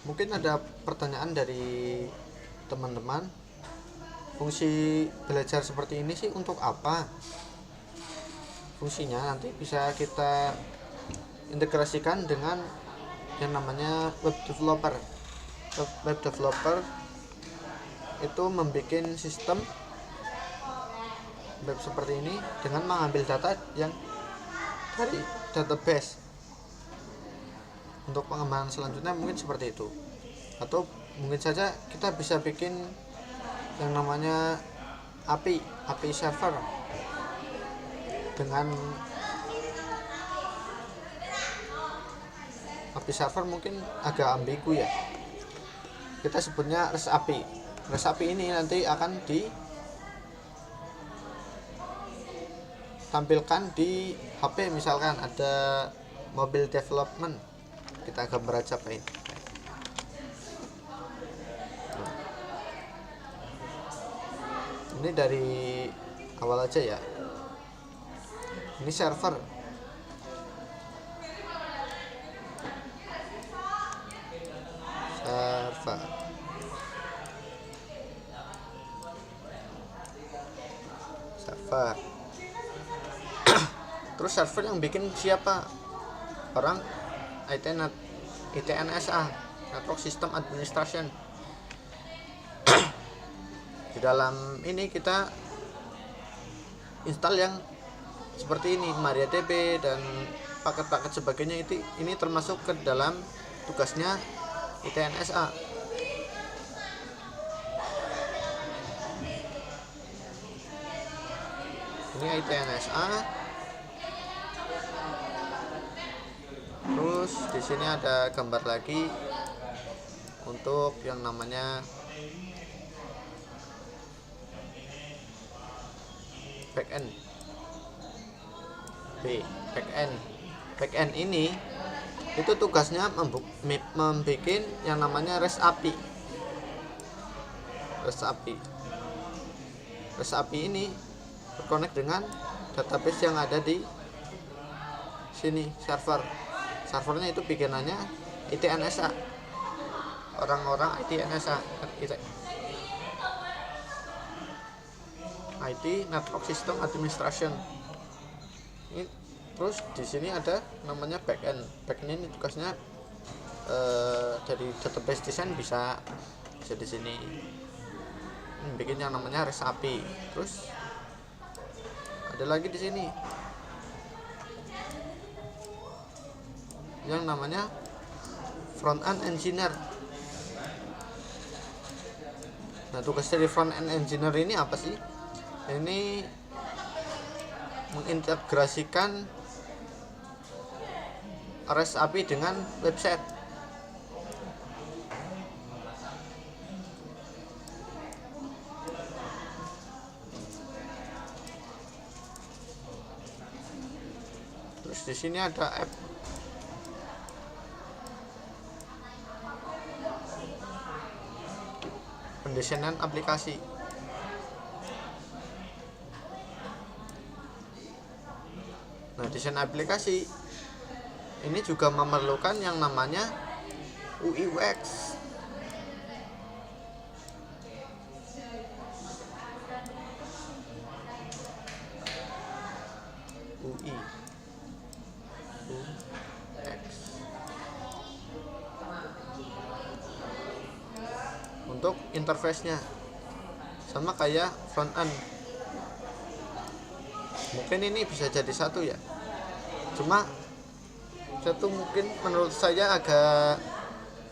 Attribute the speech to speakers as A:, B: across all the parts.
A: Mungkin ada pertanyaan dari teman-teman, fungsi belajar seperti ini sih untuk apa? Fungsinya nanti bisa kita integrasikan dengan yang namanya web developer. Web developer itu membuat sistem web seperti ini dengan mengambil data yang dari database. Untuk pengembangan selanjutnya mungkin seperti itu, atau mungkin saja kita bisa bikin yang namanya API server. Dengan API server mungkin agak ambigu ya, kita sebutnya REST API. REST API ini nanti akan ditampilkan di HP, misalkan ada mobile development, kita gambar aja Pak ini. Ini dari awal aja ya. Ini server. Server. Terus server yang bikin siapa? Orang ITNSA, Network System Administration. Di dalam ini kita install yang seperti ini, MariaDB dan paket-paket sebagainya. Ini termasuk ke dalam tugasnya ITNSA. Ini ITNSA. Terus di sini ada gambar lagi untuk yang namanya backend. Backend ini itu tugasnya membuat yang namanya REST API. REST API ini terkonek dengan database yang ada di sini, servernya itu bikinannya ITNSA, orang-orang ITNSA, IT Network System Administration. Terus di sini ada namanya backend ini tugasnya dari database design bisa di sini bikin yang namanya REST API. Terus ada lagi di sini yang namanya front end engineer. Nah, tugas dari front end engineer ini apa sih? Ini mengintegrasikan REST API dengan website. Terus di sini ada app. Pendesainan aplikasi. Nah, desain aplikasi ini juga memerlukan yang namanya UI UX. UI UX untuk interface-nya sama kayak front end. Mungkin ini bisa jadi satu ya, cuma satu mungkin menurut saya agak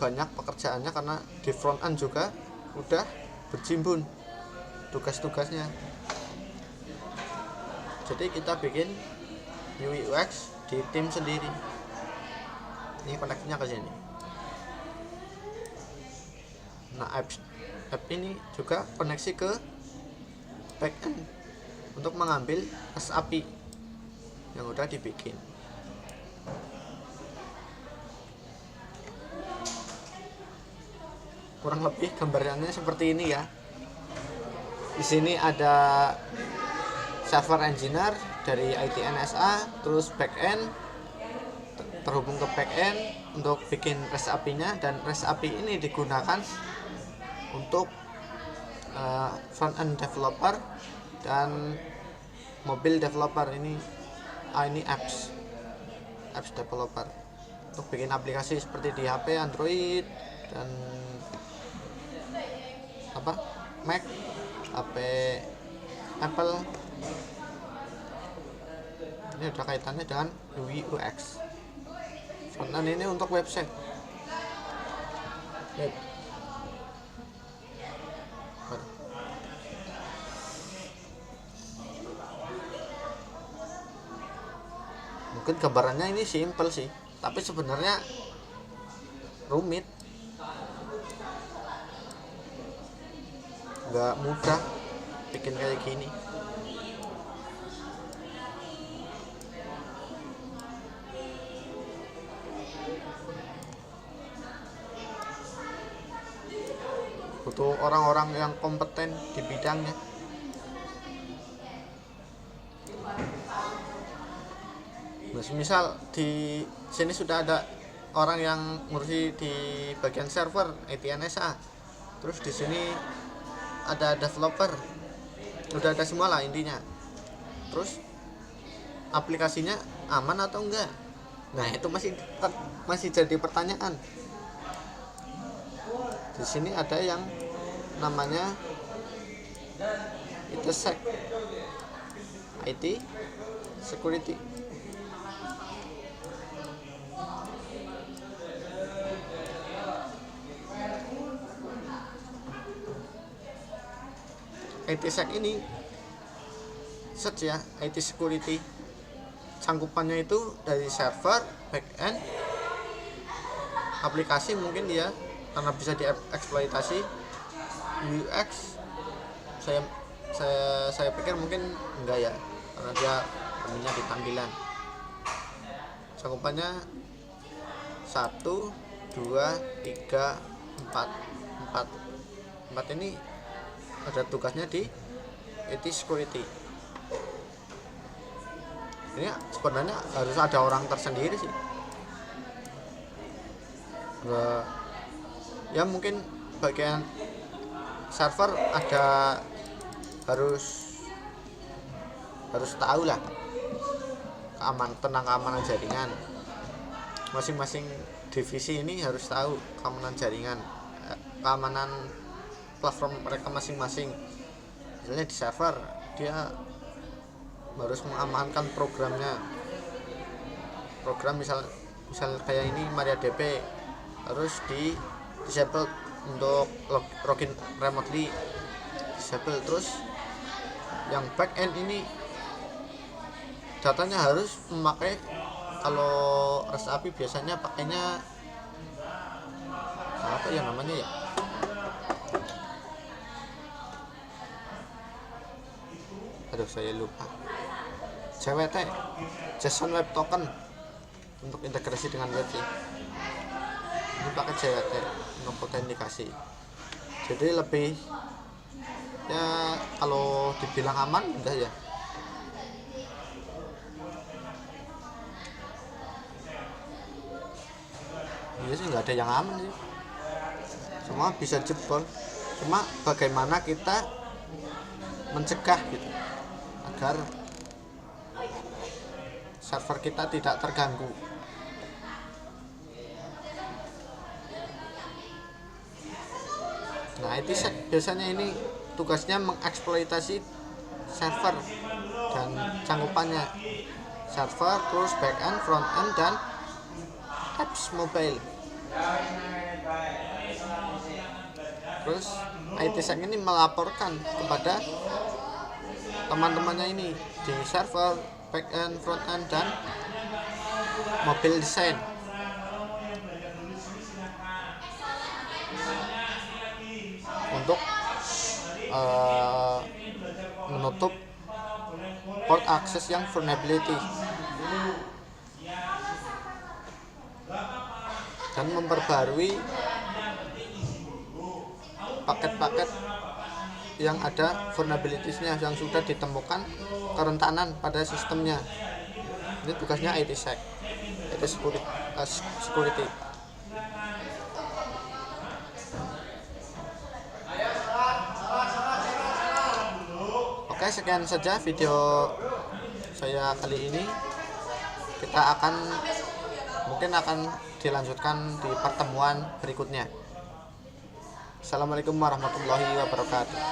A: banyak pekerjaannya karena di front end juga udah berjimbun tugas-tugasnya. Jadi kita bikin UI UX di tim sendiri. Ini koneksinya ke sini. Nah, app ini juga koneksi ke backend untuk mengambil REST API yang udah dibikin. Kurang lebih gambarannya seperti ini ya. Di sini ada server engineer dari ITNSA, terus backend terhubung ke backend untuk bikin REST API-nya, dan REST API ini digunakan untuk front-end developer dan mobile developer. Ini apps developer untuk bikin aplikasi seperti di HP Android dan Mac, HP Apple. Ini ada kaitannya dengan UI UX. Frontend ini untuk website. Mungkin gambarannya ini simple sih, tapi sebenarnya rumit, nggak mudah bikin kayak gini. Butuh orang-orang yang kompeten di bidangnya. Misal di sini sudah ada orang yang ngurusi di bagian server ITNSA, terus di sini ada developer, udah ada semua lah intinya. Terus aplikasinya aman atau enggak? Nah, itu masih jadi pertanyaan. Di sini ada yang namanya ITSEC, IT Security. ITSEC ini search ya, IT Security, cangkupannya itu dari server, backend, aplikasi mungkin dia karena bisa dieksploitasi, UX saya pikir mungkin enggak ya, karena dia namanya di tampilan. Cangkupannya 1, 2, 3, 4 ini ada tugasnya di IT Security. Ini sebenarnya harus ada orang tersendiri sih. Ya mungkin bagian server ada harus tahu lah tentang keamanan jaringan. Masing-masing divisi ini harus tahu keamanan jaringan, keamanan platform mereka masing-masing. Misalnya di server dia harus mengamankan programnya. Program misal kayak ini MariaDB harus di disable untuk login remotely, disable. Terus yang backend ini datanya harus memakai, kalau REST API biasanya pakainya apa ya namanya ya, saya lupa, JWT, JSON Web Token, untuk integrasi dengan web sih. Ini pakai JWT untuk autentikasi. Jadi lebih ya, kalau dibilang aman enggak ya, iya sih nggak ada yang aman sih, semua bisa jebol. Cuma bagaimana kita mencegah gitu agar server kita tidak terganggu. Nah, ITSEC biasanya ini tugasnya mengeksploitasi server dan cangkupannya, server, terus backend, frontend, dan apps mobile. Terus ITSEC ini melaporkan kepada teman-temannya ini di server, backend, frontend, dan mobile design. Untuk menutup port access yang vulnerability dan memperbarui paket-paket yang ada vulnerabilities-nya, yang sudah ditemukan kerentanan pada sistemnya. Ini tugasnya ITSEC. database security. Oke, sekian saja video saya kali ini. Kita mungkin akan dilanjutkan di pertemuan berikutnya. Assalamualaikum warahmatullahi wabarakatuh.